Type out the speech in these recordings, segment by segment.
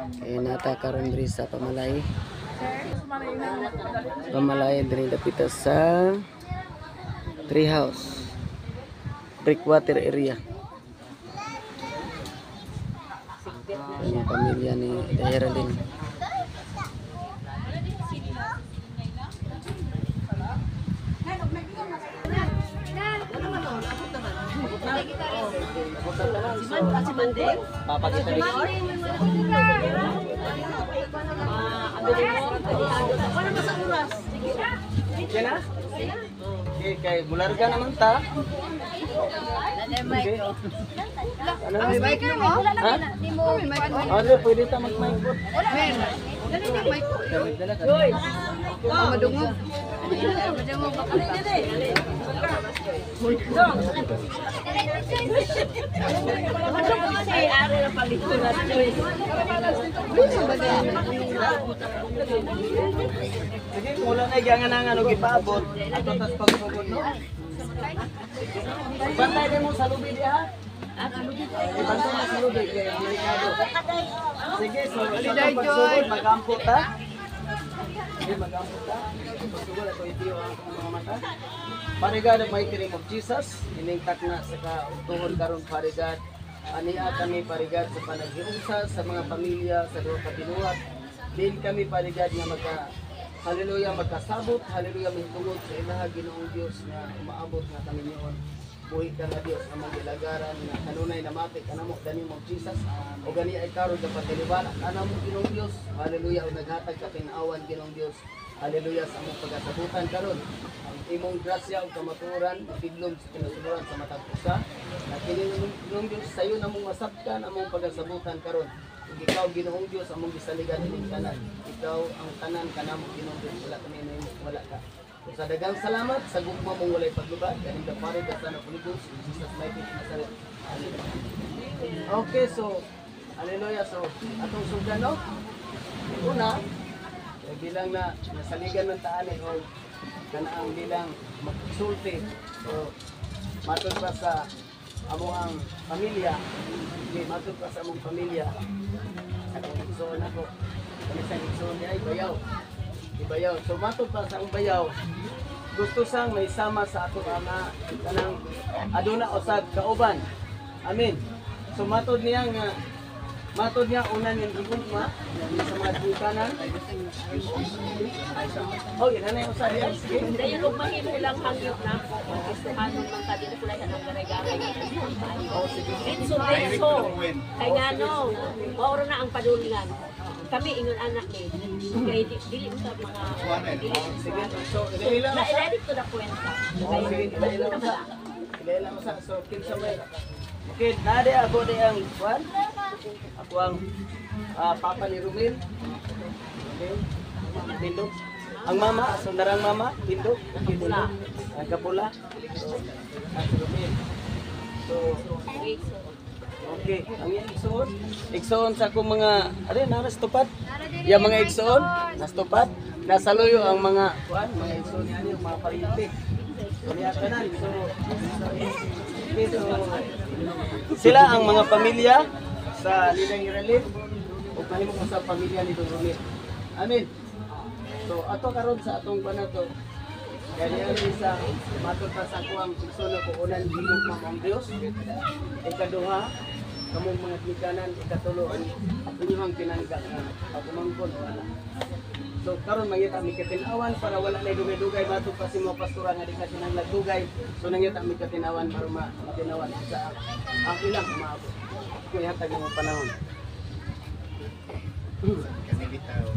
Kaya nata karon diri sa Pamalay. Pamalay diri dapita sa Tree House. Breakwater area. Ang pamilya ni Dairalin. Si Mandeng? Papakita ni Wala na sa oras. Sige na? Okay, kay bularga naman ta. Okay. Ano na mic mo? Ha? Ano pwede ta mag-mic po? Hoy. Madungog. Sige, wala na gangan ang ano gipaabot. Ato tas pagsugod no. Bantay din mo sa lubi diha. Bantay na sa lubi kay Amerikado. Sige, so sa pagsugod magampot ta. Sige, magampot ta. Pagsugod ato itiyo ang mga mata. Parigad may kini of Jesus, ining takna sa kautuhon karon parigad. Ania kami parigad sa panaghiusa sa mga pamilya sa duha ka binuhat. Din kami parigad nga haleluya magkasabot, haleluya mahitungod sa ilaha Ginoong Dios nga umaabot nga kami niyon. Buhi ka nga Dios among gilagaran nga kanunay namati kanamo dani mo Jesus o gani ay karon sa patiliban kanamo Ginoong Dios. Haleluya o naghatag ka pinawan Ginoong Dios. Haleluya sa among pagasabutan karon. Ang imong grasya ug kamatuoran pidlom sa kinasuloran sa matag usa. Na kini Ginoong Dios sayo namong masabtan among pagasabutan karon. Ug ikaw Ginoong Dios among gisaligan ining tanan. Ikaw ang tanan kanamo Ginoong Dios wala kami wala ka. Sa daghang salamat sa gugma mong walay paglubad kaning dapare ka sana puligos in Jesus mighty name Nazareth. Okay, so haleluya, so atong sugdan no. Una, bilang na nasaligan ng taan o kanaang bilang magsulti so matod pa sa amo ang pamilya, matod pa sa among pamilya akong igsoon ako kami sa igsoon niya ay bayaw so matod pa sa ang bayaw gusto sang may sama sa ato ana kanang aduna usab kauban amen so matod niya unan yung gugma sa mga bukanan. Oh, yan na yung usabi. Dahil kung mahimo lang hangyot na, ano mang kadito ko lang ang garay-garay. Ditso. Kaya nga no, mauro na ang padulngan. Kami ingon anak ni. Kaya dili mo sa mga sige. So, ilan mo sa? Na-edit ko na kwenta. Ilan mo sa? So, kinsa may okay, nade ako di ang kwan. Ako ang papa ni Rumil. Okay. Tindog. Ang mama, sundarang mama, tindog. Kapula. Ang kapula. So, si Rumil. So, okay. Ang igsoon sa akong mga, naras tupad. Yung mga igsoon, nastupad. Nasa luyo ang mga, mga igsoon yan, yung mga paritik. So, sila ang mga pamilya sa Lidang Iralin o kanimo ko sa pamilya ni Don Romil. Amen. So ato karon sa atong panato kaya sa matod pa sa kuang igsoon ko unan himog mamang Dios. Ikaduha kamong mga tikanan ikatulo ang inyong pinangga nga pagumangkon wala. So karon mangita mi katinawan para wala na dugay-dugay matod pa si mga pastora nga di ka tinanglag dugay. So nangita mi katinawan para matinawan sa ang ilang maabot. Kuya hatag mo panahon. Kami bitaw.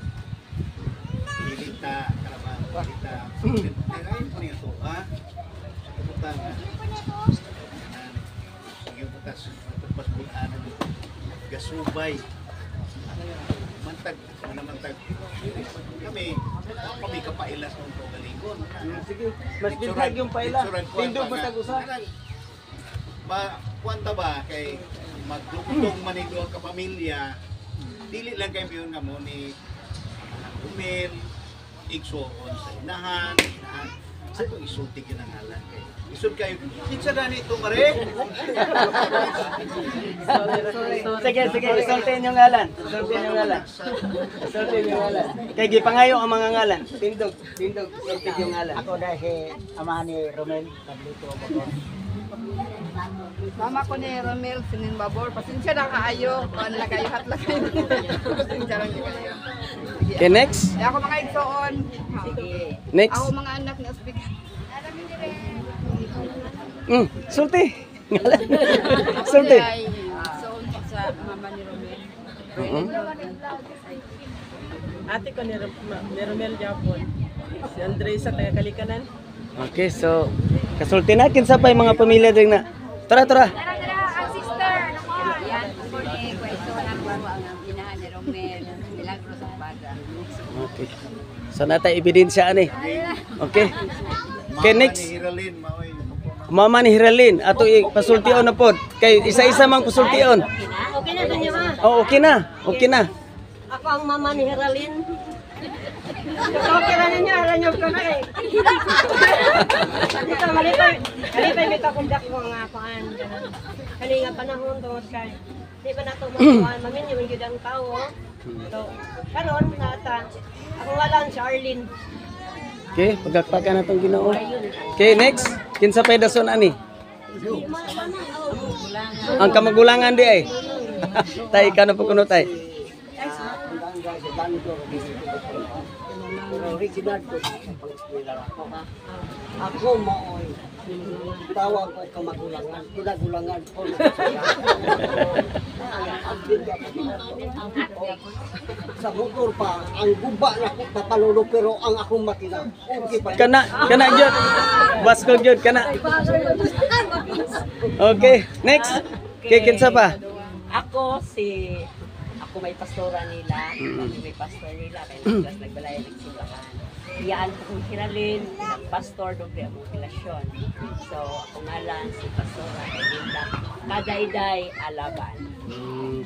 Hilita kalaban kita. Dirain po niya to, ha? Butang. Sige butas pagbutan gasubay. Mantag kami kapailas ng galingon. Sige, mas bintag yung paila. Tindog matag usa. Kwanta ba kay magdugtong manigo ka pamilya dili lang kay biyon nga mo ni Umil igsoon sa inahan Ato isulti ka ng ngalan kay. Isud kayo, kinsa gani ito mare? Sige, isultin yung ngalan. Isultin yung ngalan. Isultin yung ngalan. Kay gipangayo ang mga ngalan. Tindog, isultin yung ngalan. Ako dahil si ama ni Romel, Pablito Babor. Mama ko ni Romel, sinin Babor. Pasensya na kaayo. Kuan na kayo, hat lang kayo. Pasensya lang kayo. Okay, next. Ako mga igsoon. Next. Ako mga anak ni Ospika. Sulti. Ngalan. Sulti. Igsoon sa mama ni Romel. Ate ko ni Romel Japon. Si Andresa taga Kalikanan. Okay, so kasulti na kinsa pa yung mga pamilya din na. Tara. Ang sister. Yan, po ni Kwento na po ang inahan ni Romel. Milagros ang bada. Okay. So natay ebidensya ani. Okay. Okay, next. Hiralin, maoy. Mama ni Hiralin, ato pasultion na pod. Kay isa-isa mang pasultion. Okay na ganyan ma. Oh, okay na. Ako ang mama ni Heralyn. Okay na ninyo, alam ko na eh. Dito, malipay may kakundak ko nga kuan. Kani nga panahon tungod kay di ba nato makuan, mamin yung yun ang tao. So, karon nata, ako walang si Arlene. Okay, pagakpakan na itong Ginoo. Okay, next. Kinsa pay dason ani? Ang kamagulangan di ay. Tay ka na po kuno tay. Original ko sa pag-eskwela ako. Ako mooy. Tawag ko kamagulangan. Kinagulangan ko. Sa motor pa, ang guba na ko papalulo pero ang akong makina. Okay pa. Kana gyud. Basko gyud kana. Okay, next. Okay, kinsa pa? Ako may pastora nila, may pastor nila, kaya nagbalayan ng simbahan. Iyaan ko kong Hiralyn, pastor doon kaya mong relasyon. So, ako nga lang si pastora Elinda, kadayday alaban.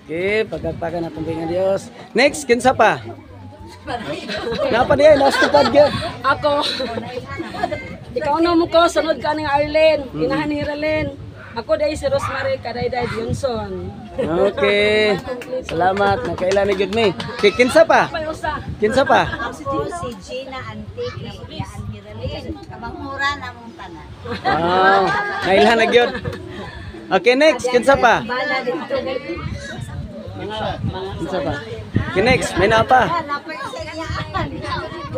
Okay, pagkagpagan natong bingan Dios. Next, kinsa pa? Napa diay, nastupad gyud. Ako. Ikaw na mo ko, sunod ka ng Arlene. Inahan ni Hiralyn. Ako dahil si Rosemary Kadayday Johnson. Okay. Salamat, nakailan ni gyud mi. Okay, kinsa pa? Kinsa pa? Ako si Gina Antique na iyaan Hiralyn. Kamangura na mong tanan. Wow, nailan na gyud. Okay, next, kinsa pa? Bala dito. Kinsa pa? Okay, next, may napa. Napay sa iyaan.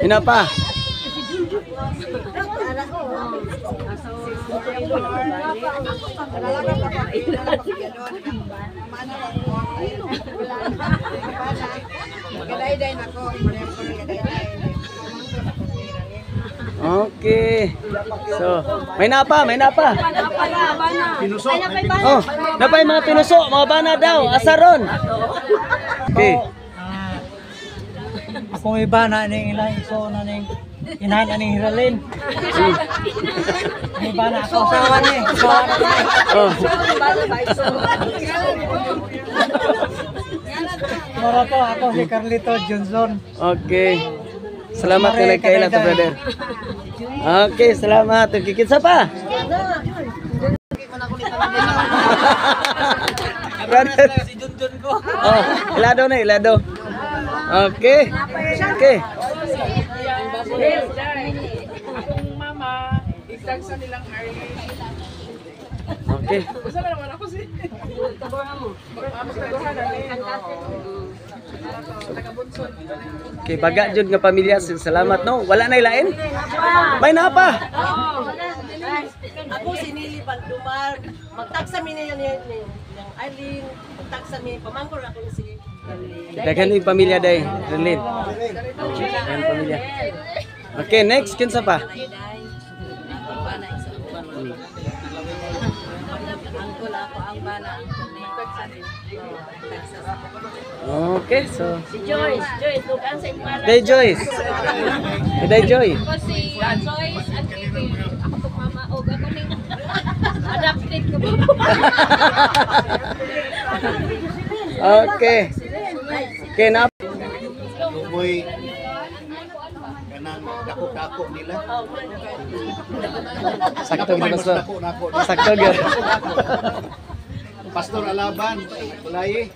May napa. Kadayday na ko. Okay. So, may napa. Pinuso. Oh, napay mga pinuso, mga bana daw, asaron. Okay. Ako may bana ning ilang iso na ning inahan na ning Hiralyn. May bana ako sawa ni. Oh. Moro po ako si Carlito Johnson. Okay. Salamat na nagkaila to, brother. Okay, salamat. Kikitsa pa. Brother. Oh, ilado. Okay. Akong mama, igdag sa nilang Arlene. Okay. Basta na naman ako si... Magtaguhan na rin. Taga-Bunson. Okay, baga jud nga pamilya, salamat no. Wala na ilain? May napa. Ako si Nili Pagdumar, magtagsa mi niya ng Arlene, magtagsa mi, pamangkor ako si Daghan yung pamilya day, Relin. Daghan pamilya. Okay, next kinsa pa? Okay, so si Joyce, lugan sa imala. Day Joyce. Day Joy. Ako si Joyce Antique. Ako to mama og ako ning adopted ko. Okay. Okay na. Tumoy kanang dako dako nila. Sakto May gyud mas pastor. dako. Sakto gyud. Pastor Alaban, Kulay.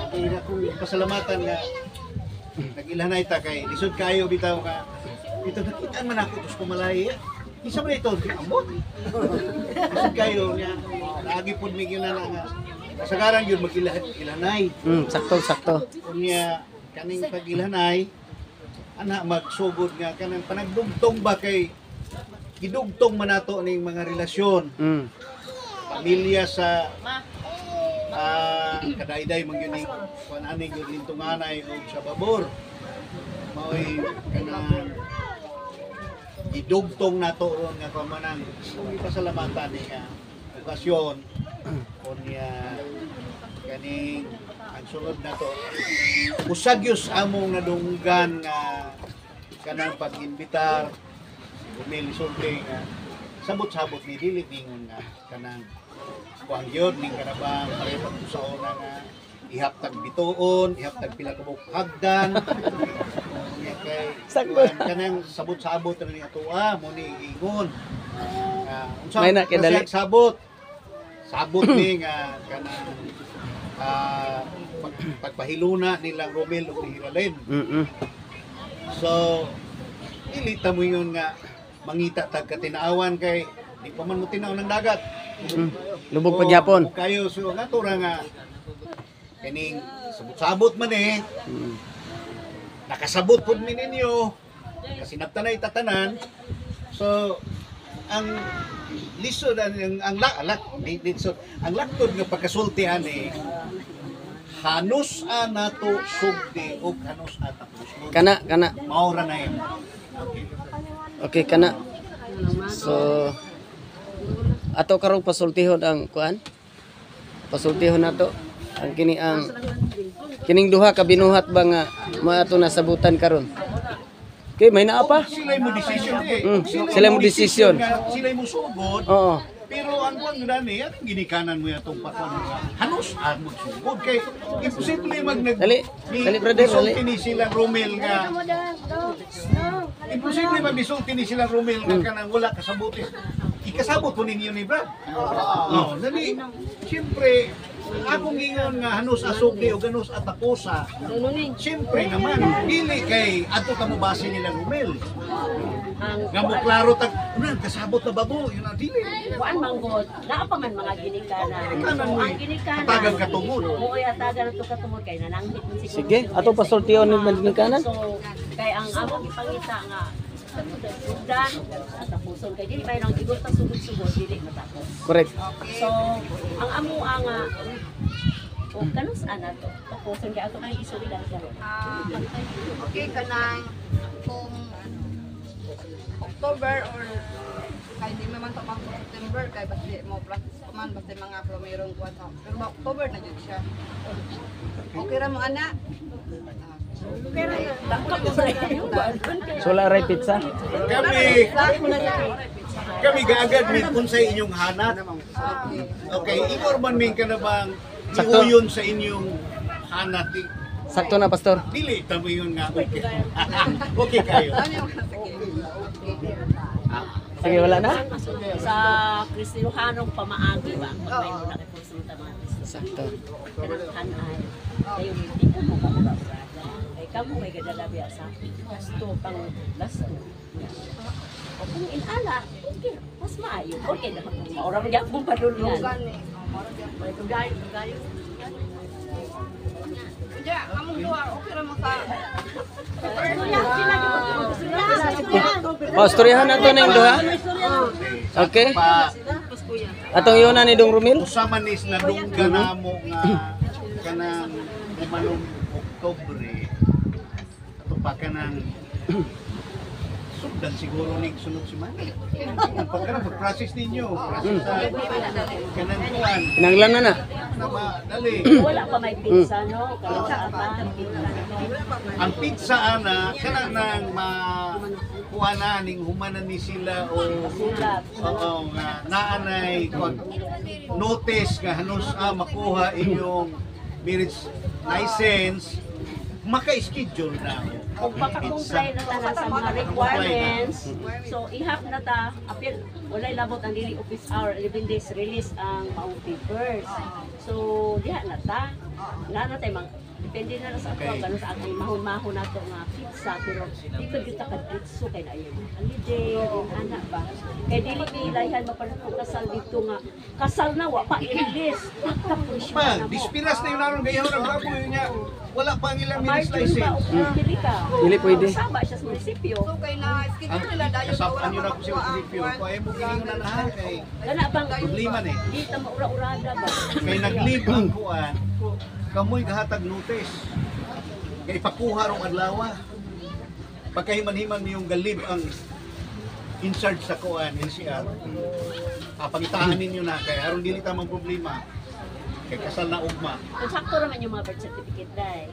Kaya kung pasalamatan nga nag-ilanay ta kay lisod kayo bitaw ka. Ito nakita man ako tus kumalay. Isa man ito, ambot. Lisod kayo nga lagi pud mig yun na nga. Kasagaran yun mag-ilanay. Sakto. Unya kaning pag-ilanay ana magsugod nga kanang panagdugtong ba kay gidugtong man nato ning mga relasyon. Pamilya sa kadayday magyuning kuanani gyud ning tunganay o sa babor maoy kanang idugtong nato ron nga pamanang pasalamatan ni nga okasyon unya kaning ang sunod nato usagyos among nadunggan nga kanang pag-imbitar Romel Sulti nga sabot-sabot ni dili ningon nga kanang kuang yun, ning karabang parepag sa una nga ihaptag bituon, ihaptag pila ka buok hagdan. Kay kanang sabot-sabot rin nga tuwa mo ni ingon. May na kidali. Sabot ni nga kanang pagpahiluna nilang Romel ug Hiralyn. So ilita mo yun nga mangita tag katinaawan kay di pa man mo tinaw ng dagat. Lubog pagyapon. Kayo so nga tura nga kaning sabot-sabot man nakasabot pud mi ninyo kasi nagtanay tatanan. So ang lisod ang laktod nga pagkasultihan hanus nato sugdi ug hanus tapos. Kana. Maura na yun. Okay kana. So ato karong pasultihon ang kuan. Pasultihon nato ang kining duha ka binuhat ba nga maato nasabutan karon. Okay, may naa pa. Sila mo decision Sila mo decision. Sila mo sugod. Oo. Pero ang kuan gani, ang ginikanan mo yatong paton nga. Hanos mo sugod kay imposible Dali, brother, dali. Ni sila Romel nga. Imposible magbisulti ni sila Romel nga kanang wala kasabutis. Ikasabot po ninyo ni Brad. Oo. Dali, siyempre, akong ingon nga hanus asugdi o ganus atapusa. Siyempre naman, dili kay adto ta mo base nila Romel. Nga mo klaro tag, kasabot na babo, yun ang dili. Kuan manggod, naa pa man mga ginikanan. Ang ginikanan. Atagan katungod. Mooy atagan to katungod kay nananghit man siguro. Sige, ato pasultihon ni kanan. So, kay ang among ipangita nga sudan at tapuson kay dili may nang igol ta sugod-sugod dili matapos. Correct. So, ang amo nga o kanus ana to. Tapuson kay ato kay isuri lang siya. Okay kanang kung October or kay di man to pang September kay basta mo practice man basta mga promerong kuwan pero ba October na jud siya. Okay ra mo ana. Sula ray pizza. Kami gaagad min unsay inyong hanat. Okay, inorman min ka na bang Sakto. iuyon sa inyong hanat. Sakto na pastor. Dili tamo yun nga okay. Okay kayo. Sige, wala na. Sa Kristiyanong pamaagi ba pag may muna kay konsulta mga Kristiyan. Sakto. Kanang hanay. Kayo hindi ko makakita. Kay kamo may gadalabi sa lasto pang lasto. O kung inala, okay, mas maayo. Okay na. Maura mo gyapon padulungan. May tugayo. Ja, among duha okay ra mo sa Pastoryahan nato ning duha. Okay. Atong yuna ni Dong Romel. Usaman is na dungga na mo nga kanang umanong Oktobre. Ato pa kanang sugdan siguro ning sunod semana. Pagka process ninyo, process sa kanang kuan. Kinanglan na. Dali. Wala pa may pizza, no? Kalawatan, pizza. Ang pizza ana kana nang makuha na ning humanan ni sila o Sulat. oo nga naanay notice nga hanos makuha inyong marriage license maka-schedule na ako. Kung pagka-comply na ta sa mga requirements, so ihap na ta, apil, walay labot ang daily office hour, 11 days release ang maong papers. So, diha na ta. Wala na tayo, depende na sa ako, gano'n sa aking mahon-mahon na ito nga pizza, pero di pa dito ka-ditso, kaya na yun. Holiday, yung anak ba? Kaya dili kailayan, mapanapong kasal dito nga. Kasal na, wapa, i-release. Ma, dispiras na yun naroon, gayaw ng bravo yun niya. Wala pa ang ilang minutes Martin ba, license. dili ka. Dili pwede. Sama siya sa munisipyo. So kay na schedule nila dayo Kasapan yun ako siya munisipyo. Kaya mo gilingon na lahat eh. Gana bang Problema na eh. di ta maura-urada ba? Kaya nag-leave ang kuan, kamoy gahatag notice. Kaya ipakuha rong adlawa. Pagkahiman-himan mo yung galib ang in charge sa kuan, NCR. Pangitaan ninyo na kaya aron dili ta mang problema. Kay kasal na ugma. Kung sakto naman yung mga birth certificate dahil.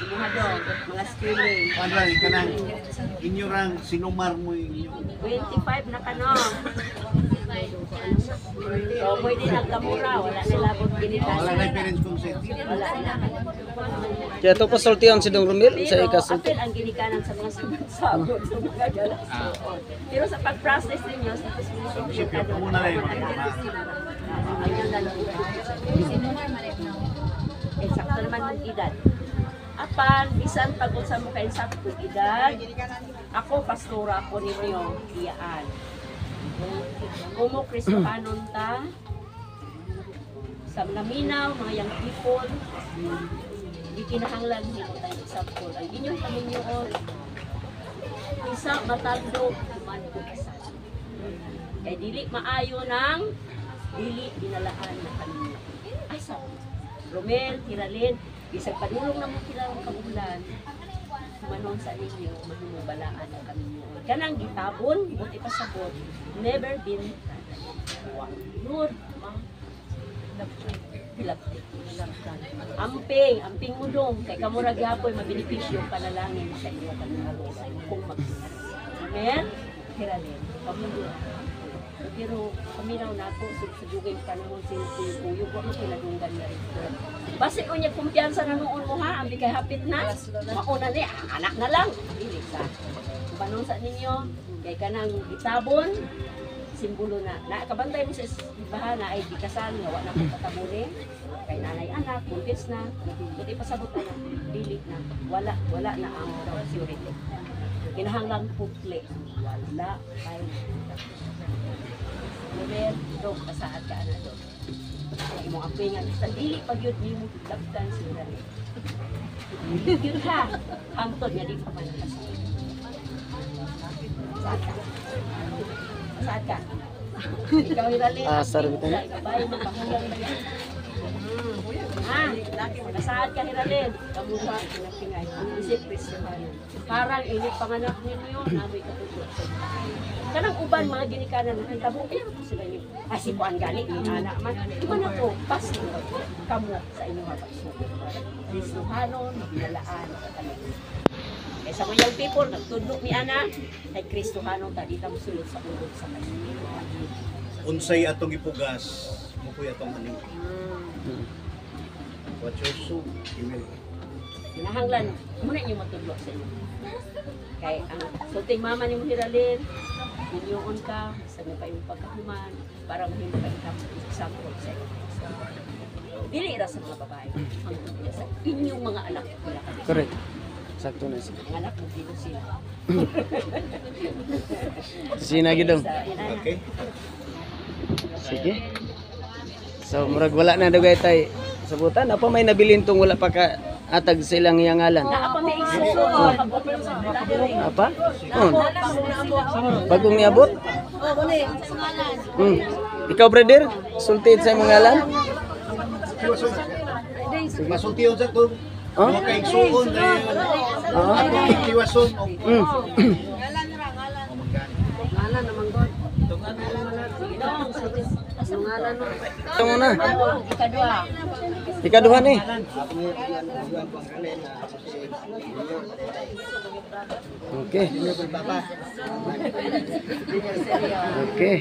Mga doon, mga schooling. Ano rin kanang inyo rang sinumar mo inyo. 25 na ka no. So, pwede nagkamura. Wala na labot ginitasan. Wala na parents consent. Wala na. Kaya ito pasultihan si Dong Romel sa Pero, ikasulti. apil ang ginikanan sa mga sabot sa mga galas. Pero sa pag-process ninyo, sa Munisipyo, muna na yun. Ayun na lang. Eksakto naman yung edad. Apan, bisan pagod sa mukha yung sakto edad, ako, pastora ako ninyo, iyaan. Kung mo Kristohanon ta, sa naminaw, mga young people, di kinahanglan nyo tayo example. Ang inyong Panginoon, isa mataldo, kuman ko isa. Kaya dili maayo ng dili dinalaan na kanina. Ay, sa Romel, Hiralin, isang padulong na mo kilang kabulan, manon sa ninyo, manubalaan na kanina. Kanang gitabon, buti pa sabot, never been Lord, amping mo dong, kay kamurag yapoy, mabinipisyo panalangin sa inyo kanina. Kung mag-Amen, Hiralin, pamulong. Pero paminaw na ako sa dugay panahon sinukuyog ako pinadunggan na ito. Basi ko niya kumpiyansa na noon mo ha, ambi kay hapit na. Mauna ni anak na lang. Dili sa. Panon sa ninyo, kay kanang itabon, simbolo na. Nakabantay mo sa bahan na ay di kasal, nga na mo patabuli. Kay nanay anak, buntis na. Buti pasabot na, dili na. Wala na ang security. Kinahanglang pukli. Wala kay Romel, dog, pasaad ka na dog. Imong apingan, sa dili pag yun, di mo labdan sila. Yun ha, hangtod nga di pa man kasal. Pasaad ka. Pasaad ka. Ikaw hiralin. Sarap ito na. Babae, mapahulang na yan. Pasaad ka hiralin. Kamuha, pinapingay. Isip, Kristohanon. Parang ilit panganak ninyo, namoy katulog sa inyo. Kanang uban mga ginikanan ng tabo, pero po sila yung asipuan gali, yung anak man. Iba na po, pas kamo sa inyong mga pagsubok. Kristohanon, maglalaan sa kanila. Kaya sa mga young people, nagtudlo ni Ana, ay Kristohanon, tadi tam sulod sa ulod sa kanila. Unsay atong ipugas, mukoy atong maning. What your soup, Kinahanglan, muna niyo matudlo sa inyo. Kaya ang sulting mama ni mo hiralin, ninyoon ka, sa pa yung pagkahuman, para mahimo ka example sa inyo. Dili ra sa mga babae, ang sa inyong mga anak. Correct. Sakto na siya. Ang anak mo, dito sila. Sinagi daw. Okay? Sige. So, murag wala na dugay tay sabutan. Apa may nabilin tong wala pa ka atag silang iyangalan? Naapa may isuso, Apa? Bagong niabot? Ikaw, brother? Sultid sa imong ngalan? Masultiyon sa to. Huh? Mga kaigsuon na yun. Tiwason. Ngalan naman God. Ngalan mo. Ito muna. Ikadua. Ikaduha ni. Okay. Okay.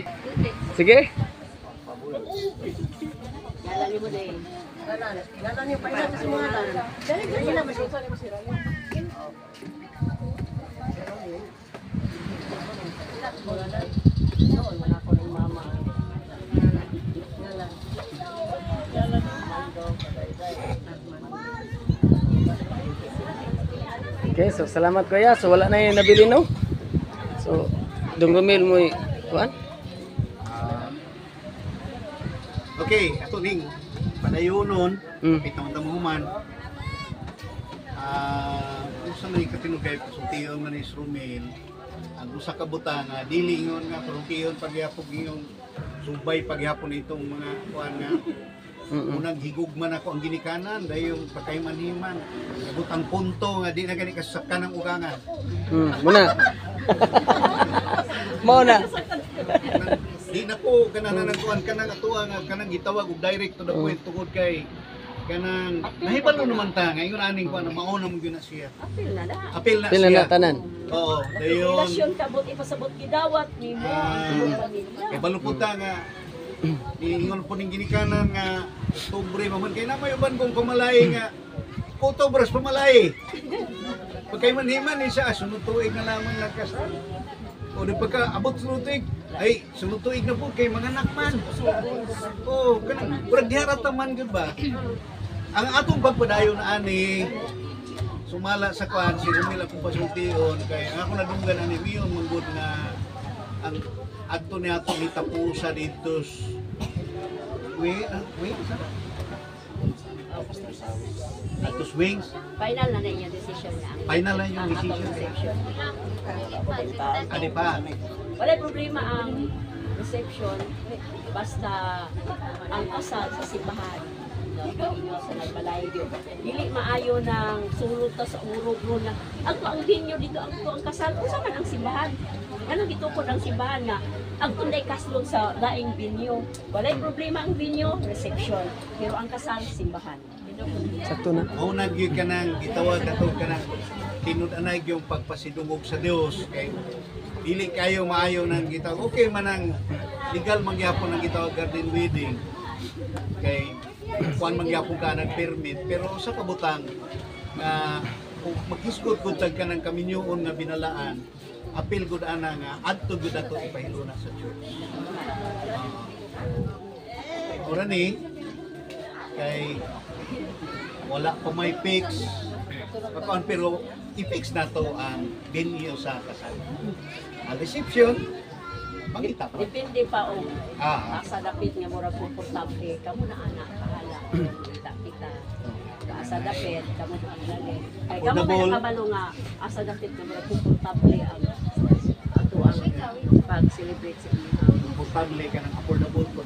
Sige. Ngalan mo din. Ngalan yung pa isa kasi mga ngalan. Dali na masuksan ni Masira. Okay, so salamat kuya. So wala na yung nabili no. So Dong Romel mo kuan? Okay, ato ning padayonon, Mm. pitong damuhuman. Kung sa may katinugay, pasultiyon na ni Romel, ang usa ka butang, dili ingon nga, pasultiyon pagyapog yung subay pagyapon itong mga kuan nga. Unang higugman ako ang ginikanan, dahil yung pagkaimanhiman, butang punto nga, di na gani kasakan ng ugangan. Muna. Mao na. Di na po kanang nanagkuan kanang atuwa nga kanang gitawag og direct to the point tungod kay kanang nahibalo naman ta nga ingon aning kuan mauna mo gyud na siya. Apil na na. Apil na Pila siya. na tanan. Oo, dayon. Relasyon kabot ipasabot gidawat nimo. Kay balupod ta nga ingon po ning ginikanan nga Oktubre man kay na may uban kong pamalay nga Oktubre pamalay. Pagkay manhiman ni siya sunod tuig na lamang nagkasal. O di pagka abot sunod tuig, ay sunod tuig na po kay mga anak man. O kanang murag diharat man gud ba? Ang atong pagpadayon ani sumala sa kwan si Romel akong pasultiyon kay ako nadunggan ani miyon manggod nga ang adto ni ato nitapusa dito wait Atos Wings. Final na yung decision niya. Final na yung decision niya. Ano pa? Wala problema ang reception basta ang kasal sa simbahan. Sa nagpalayo. Dili maayo ng sulod ta sa urog ro na ang binyo dito ang kasal usa man ang simbahan. Anong gitukod ang simbahan nga ang tunday kaslog sa daing binyo. Wala problema ang binyo, reception. Pero ang kasal simbahan. Sakto na. Mao na gyud kanang gitawag ato kanang tinud-anay yung pagpasidungog sa Dios kay dili kayo maayo nang gitawag. Okay man ang legal mangyapon ang gitawag garden wedding. Kay kuan mangyapon ka ng permit pero sa kabutang nga kung maghisgot gud tag kanang kaminyoon nga binalaan apil gud ana nga adto gud ato ipahiluna sa church. Ora ni kay wala pa may fix pero i-fix na to ang venue sa kasal. Ang reception mangita pa. Depende pa o Ah. asa dapit nga murag komportable kamo na anak pahala. Kita. Asa dapit kamo na anak. Ay kamo may nakabalo nga asa dapit nga murag komportable ang ato ang pag-celebrate sa inyo. Komportable ka ng affordable po.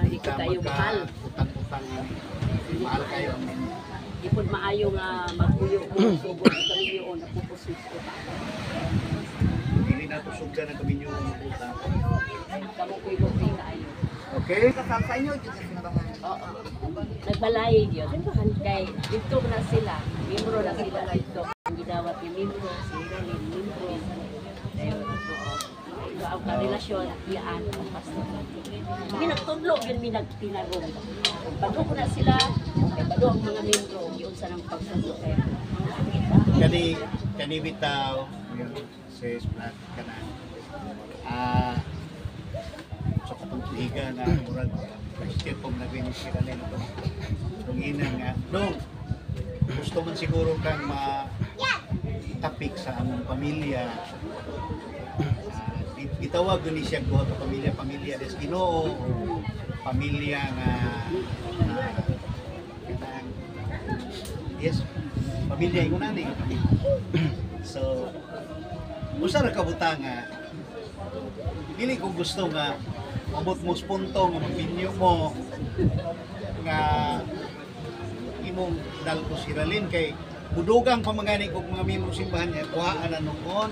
Hindi ko kayo mahal. Utang-utang mahal kayo. Di po maayo nga magpuyo mo subod sa inyo o napupusis ko pa. Hindi na to sugda na kami yung utang. Kamo ko yung kayo. Okay? Kasal sa inyo, dito na ba? Oo. Nagbalay yun. Kay dito na sila. Membro na sila dito. Ang gidawat ni membro, si Rolin, membro. Ayun. Ang karelasyon, yaan ang pastor. Minagtudlo yun, minagtinarong. Bago ko na sila, ay bago ang mga membro, yun sa nang pagsundo. Kani bitaw, says black ka na. Sa katungkiga na murag question pong naging sila nila to. Kung ina nga, no, gusto man siguro kang ma-tapik sa among pamilya. Gitawag ni siya ko sa pamilya des Ginoo, pamilya nga yes, pamilya ingon ani. So, usa ra ka butang nga dili ko gusto nga abot mo punto nga mapinyo mo nga imong dal ko siralin kay budugang pamangani kog mga miyembro simbahan niya kuhaan na noon.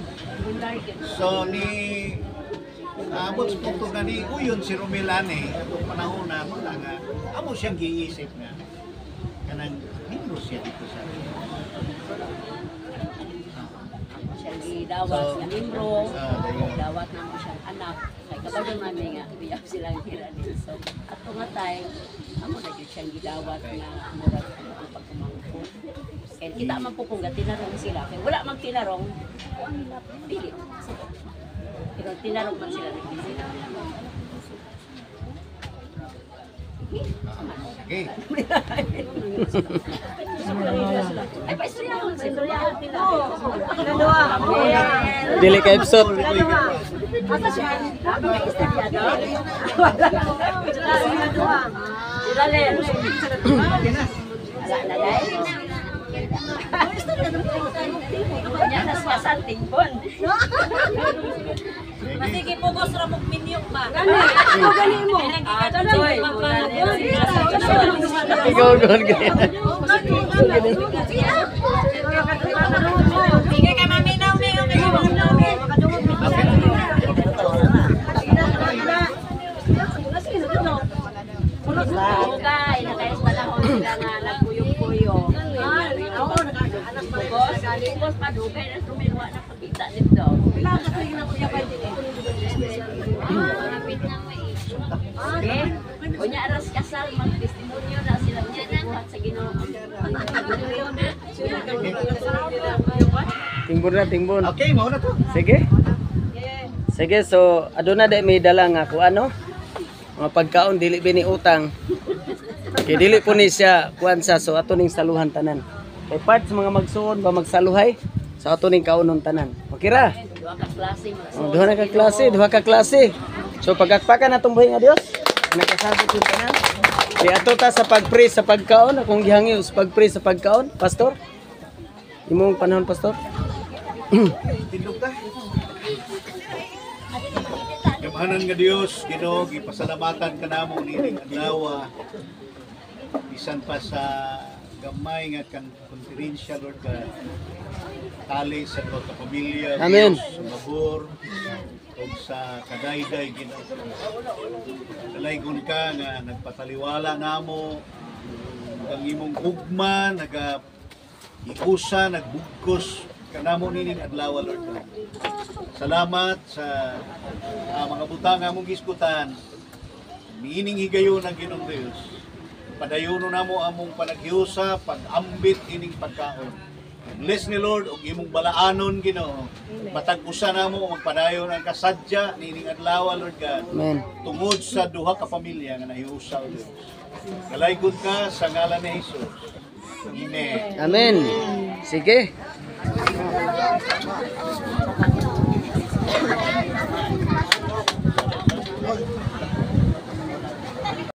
So ni abot sa punto nga ni uyon si Romelane atong panahon na nga amo siyang giisip nga kanang miyembro siya dito sa Siyang gidawat nga membro, dawat na mo siyang anak. Kay kabalo man nga, biyap silang hiranin. So, ato nga time, amo na yun siyang gidawat nga murag ang pagkumangko. Kaya kita man po kung tinarong sila. Kaya wala mang tinarong, dili. Pero tinarong man sila, nagdi sila. Sige. Ay, paistoryahan sila. Dili ka episode. Asa siya? Ako may istoryado. Sila Len. Wala na dahil. Kanya na siya sa tingbon. Sige. Pugos ra mo minyok ba? Ako gani mo. Joy, Ikaw gon gaya. sige kay maminaw ni yung Kay nakais panahon sila nga nagkuyong-kuyo. Pugos padugay na suminwa na pakita nito. Okay? Kunya aras kasal mag-testimonyo na sila buhat sa Ginoo. Tingbon na, tingbon. Okay, mao na to. Sige. Sige, so aduna day may dala nga ko ano? Mga pagkaon dili bini utang. Kay dili po ni siya kuan sa so ato ning saluhan tanan. Kay part sa mga magsuon ba magsaluhay sa ato ning kaunon tanan. Okay ra? Duha ka klase Oh, duha ka klase. So pagakpakan natong buhi nga Dios. Nakasabot yung tanan. Kay ato ta sa pag-pray sa pagkaon akong gihangi sa pag-pray sa pagkaon, pastor. Imong panahon pastor. Tindog ta. Gamahanan nga Dios, Ginoo, gipasalamatan ka namo nining adlaw. Bisan pa sa gamay nga kan konferensya Lord God. Tali sa mga pamilya, Amen. Diyos, sa mabor, o sa kadayday Ginoo. Dalaygon ka nga nagpataliwala namo ang imong ugma, ikusa, nagbugkos kanamo nining adlaw Lord God. Salamat sa mga butang nga mong giskutan. Miining higayon ang Ginoong Dios. Padayono namo among panaghiusa, pag-ambit ining pagkaon. Bless ni Lord og imong balaanon Ginoo. Matag usa namo magpadayon ang kasadya nining adlaw Lord God. Amen. Tungod sa duha ka pamilya nga nahiusa o Dios. Kalaygon ka sa ngalan ni Jesus. Amen. Amen. Sige.